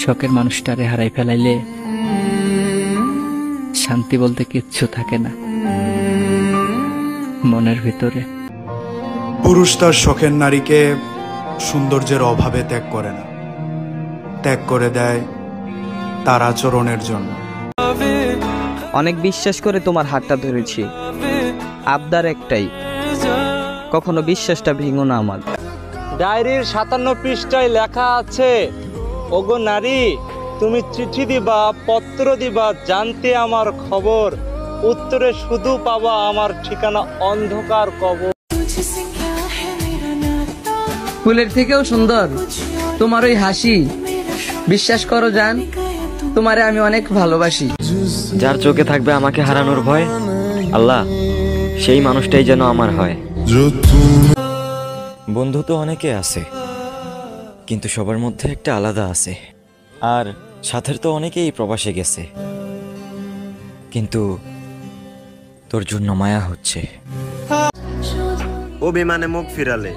শখের মানুষটারে হারাই ফেলাইলে শান্তি বলতে কিচ্ছু থাকে না মনের ভিতরে। পুরুষ তার শখের নারীকে সৌন্দর্যের অভাবে ত্যাগ করে না, ত্যাগ করে দেয় তার আচরণের জন্য। অনেক বিশ্বাস করে তোমার হাতটা ধরেছি, আবদার একটাই, কখনো বিশ্বাসটা ভেঙো না আমার। ডায়েরির 57 পৃষ্ঠায় লেখা আছে, ওগো নারী, তুমি চিঠি দিবা, পত্র দিবা, জানতে আমার খবর, উত্তরে শুধু পাবা আমার ঠিকানা অন্ধকার কবর। ফুলের থেকেও সুন্দর তোমার ওই হাসি, বিশ্বাস করো জান, তোমারে আমি অনেক ভালোবাসি। যার চোখে থাকবে আমাকে হারানোর ভয়, আল্লাহ সেই মানুষটাই যেন আমার হয়। বন্ধু তো অনেকে আছে, কিন্তু সবার মধ্যে একটা আলাদা আছে। আর সাথের তো অনেকেই প্রবাসে গেছে, কিন্তু তোর জন্য মায়া হচ্ছে। অভিমানে মুখ ফিরালে,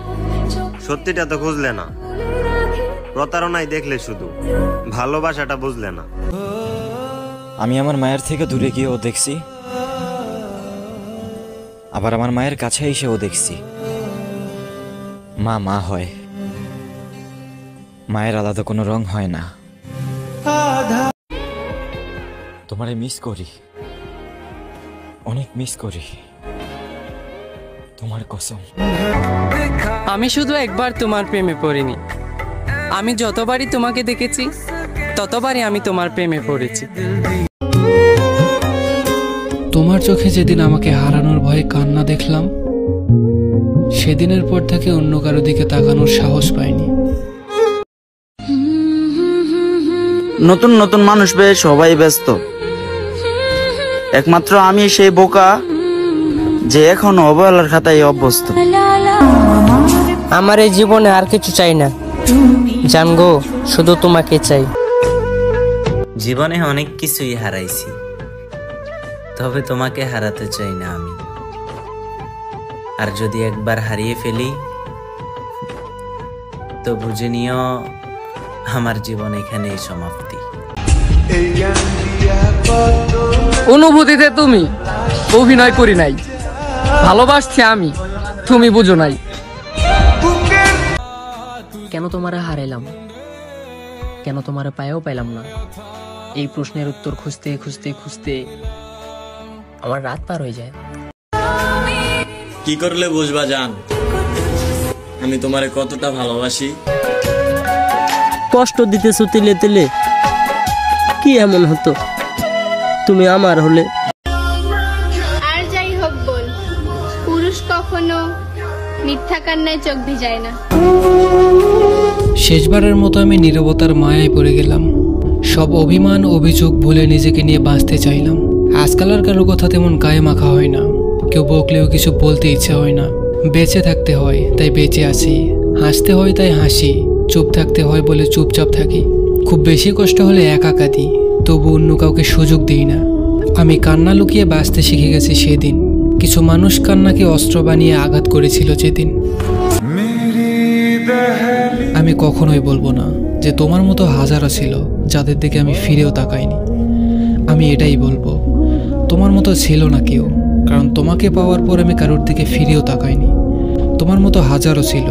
সত্যিটা তো খুঁজলে না, প্রতারণায় দেখলে শুধু, ভালোবাসাটা বুঝলে না। আমি আমার মায়ের থেকে দূরে গিয়েও দেখছি, আবার আমার মায়ের কাছে এসেও দেখছি। মা মা হয়, মায়ের আলাদা কোনো রং হয় না। তোমারে মিস করি, অনেক মিস করি, তোমার কসম। আমি শুধু একবার তোমার প্রেমে পড়িনি, আমি যতবারই তোমাকে দেখেছি ততবারই আমি তোমার প্রেমে পড়েছি। তোমার চোখে যেদিন আমাকে হারানোর ভয়ে কান্না দেখলাম, সেদিনের পর থেকে অন্য কারো দিকে তাকানোর সাহস পাইনি। নতুন নতুন মানুষ পেয়ে সবাই ব্যস্ত, একমাত্র আমি সেই বোকা যে এখনো অবহেলার খাতায় অভ্যস্ত। আমার এই জীবনে আর কিছু চাই না জানগো, শুধু তোমাকে চাই। জীবনে অনেক কিছুই হারাইছি, তবে তোমাকে হারাতে চাই না আমি। আর যদি একবার হারিয়ে ফেলি তো বুঝে নিও আমার জীবন এখানেই সমাপ্তি। অনুভূতিতে তুমি, অভিনয় করি নাই, ভালোবাসছি আমি, তুমি বুঝো নাই। কেন তোমারে হারাইলাম, কেন তোমারে পায়েও পাইলাম না, এই প্রশ্নের উত্তর খুঁজতে খুঁজতে খুঁজতে আমার রাত পার হয়ে যায়। কি করলে বুঝবা জান আমি তোমারে কতটা ভালোবাসি? কষ্ট দিতেছো তিলে তিলে, কি এমন হতো তুমি আমার হলে? আর যাই হোক বল, পুরুষ কখনো মিথ্যা কান্নায় চোখ ভিজায় না। শেষবারের মতো আমি নীরবতার মায়ায় পড়ে গেলাম। সব অভিমান অভিযোগ ভুলে নিজেকে নিয়ে বাঁচতে চাইলাম। আজকাল আর কারো কথা তেমন গায়ে মাখা হয় না, কেউ বকলেও কিছু বলতে ইচ্ছা হয় না। বেঁচে থাকতে হয় তাই বেঁচে আছি, হাসতে হয় তাই হাসি, চুপ থাকতে হয় বলে চুপচাপ থাকি। খুব বেশি কষ্ট হলে একা কাঁদি, তবু অন্য কাউকে সুযোগ দিই না। আমি কান্না লুকিয়ে বাঁচতে শিখে গেছি সেদিন। কিছু মানুষ কান্নাকে অস্ত্র বানিয়ে আঘাত করেছিল যেদিন। আমি কখনোই বলবো না যে তোমার মতো হাজারো ছিল যাদের দিকে আমি ফিরেও তাকাইনি। আমি এটাই বলবো, তোমার মতো ছিল না কেউ, কারণ তোমাকে পাওয়ার পর আমি কারোর দিকে ফিরেও তাকাইনি। তোমার মতো হাজারো ছিল,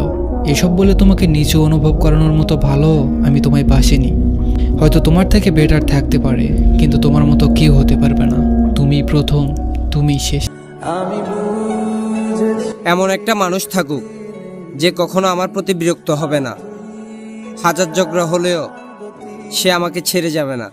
এসব বলে তোমাকে নিচু অনুভব করানোর মতো ভালো আমি তোমায় বাসিনি। হয়তো তোমার থেকে বেটার থাকতে পারে, কিন্তু তোমার মতো কেউ হতে পারবে না। তুমি প্রথম, তুমি শেষ। এমন একটা মানুষ থাকুক যে কখনো আমার প্রতি বিরক্ত হবে না, হাজার ঝগড়া হলেও সে আমাকে ছেড়ে যাবে না।